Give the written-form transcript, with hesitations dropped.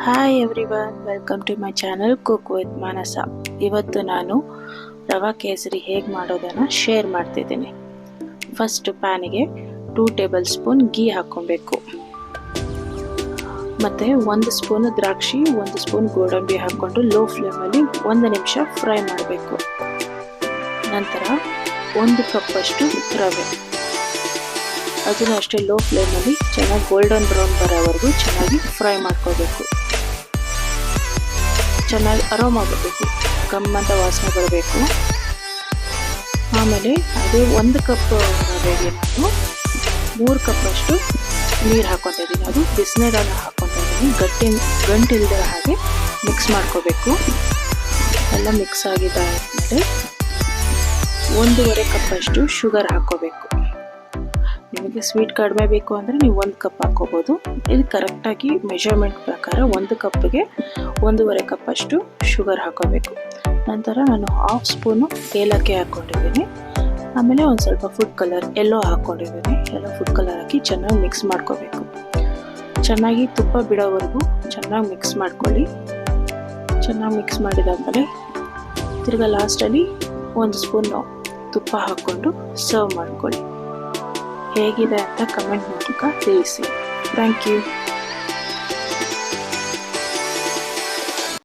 Hi everyone, welcome to my channel cook with Manasa. ಇವತ್ತು ನಾನು ರವಾ ಕೇಸರಿ ಹೇಗೆ ಮಾಡೋದನ್ನು ಶೇರ್ ಮಾಡ್ತಿದ್ದೀನಿ. ಫಸ್ಟ್ ಪ್ಯಾನಿಗೆ 2 ಟೇಬಲ್ ಸ್ಪೂನ್ ಗೀ ಹಾಕ್ಕೊಬೇಕು. ಮತ್ತು 1 ಸ್ಪೂನ್ ದ್ರಾಕ್ಷಿ, 1 ಸ್ಪೂನ್ ಗೋಡಂಬಿ ಹಾಕ್ಕೊಂಡು ಲೋ ಫ್ಲೇಮಲ್ಲಿ 1 ನಿಮಿಷ ಫ್ರೈ ಮಾಡಬೇಕು. ನಂತರ 1 ಕಪ್ಪಷ್ಟು ರವೆ, ಅದನ್ನು ಅಷ್ಟೇ ಲೋ ಫ್ಲೇಮಲ್ಲಿ ಚೆನ್ನಾಗಿ ಗೋಲ್ಡನ್ ಬ್ರೌನ್ ಬರೋವರೆಗೂ ಚೆನ್ನಾಗಿ ಫ್ರೈ ಮಾಡ್ಕೋಬೇಕು. ಚೆನ್ನಾಗಿ ಅರೋಮಾ ಬರಬೇಕು, ಗಮ್ಮಂತ ವಾಸನೆ ಬರಬೇಕು. ಆಮೇಲೆ ಅದೇ 1 ಕಪ್ ರವೆಗೆ ನಾನು 3 ಕಪ್ಪಷ್ಟು ನೀರು ಹಾಕ್ಕೊತಾ ಇದ್ದೀನಿ. ಅದು ಬಿಸಿನೀರನ್ನು ಹಾಕ್ಕೊತಾ ಇದ್ದೀನಿ. ಗಂಟಿಲ್ದಿರೋ ಹಾಗೆ ಮಿಕ್ಸ್ ಮಾಡ್ಕೋಬೇಕು. ಎಲ್ಲ ಮಿಕ್ಸ್ ಆಗಿದ್ದಾದಮೇಲೆ 1.5 ಕಪ್ಪಷ್ಟು ಶುಗರ್ ಹಾಕ್ಕೋಬೇಕು. ನಿಮಗೆ ಸ್ವೀಟ್ ಕಡಿಮೆ ಬೇಕು ಅಂದರೆ ನೀವು 1 ಕಪ್ ಹಾಕ್ಕೋಬೋದು. ಇಲ್ಲಿ ಕರೆಕ್ಟಾಗಿ ಮೆಷರ್ಮೆಂಟ್ ಪ್ರಕಾರ 1 ಕಪ್ಪಿಗೆ 1.5 ಕಪ್ಪಷ್ಟು ಶುಗರ್ ಹಾಕ್ಕೋಬೇಕು. ನಂತರ ನಾನು 1/2 ಸ್ಪೂನು ಏಲಕ್ಕಿ ಹಾಕ್ಕೊಂಡಿದ್ದೀನಿ. ಆಮೇಲೆ ಒಂದು ಸ್ವಲ್ಪ ಫುಡ್ ಕಲರ್ ಎಲ್ಲೋ ಹಾಕ್ಕೊಂಡಿದ್ದೀನಿ. ಎಲ್ಲ ಫುಡ್ ಕಲರ್ ಹಾಕಿ ಚೆನ್ನಾಗಿ ಮಿಕ್ಸ್ ಮಾಡ್ಕೋಬೇಕು. ಚೆನ್ನಾಗಿ ತುಪ್ಪ ಬಿಡೋವರೆಗೂ ಚೆನ್ನಾಗಿ ಮಿಕ್ಸ್ ಮಾಡ್ಕೊಳ್ಳಿ. ಚೆನ್ನಾಗಿ ಮಿಕ್ಸ್ ಮಾಡಿದಾದ್ಮೇಲೆ ತಿರ್ಗಾ ಲಾಸ್ಟಲ್ಲಿ 1 ಸ್ಪೂನು ತುಪ್ಪ ಹಾಕ್ಕೊಂಡು ಸರ್ವ್ ಮಾಡ್ಕೊಳ್ಳಿ. ಹೇಗಿದೆ ಅಂತ ಕಮೆಂಟ್ ಮೂಲಕ ತಿಳಿಸಿ. Thank you.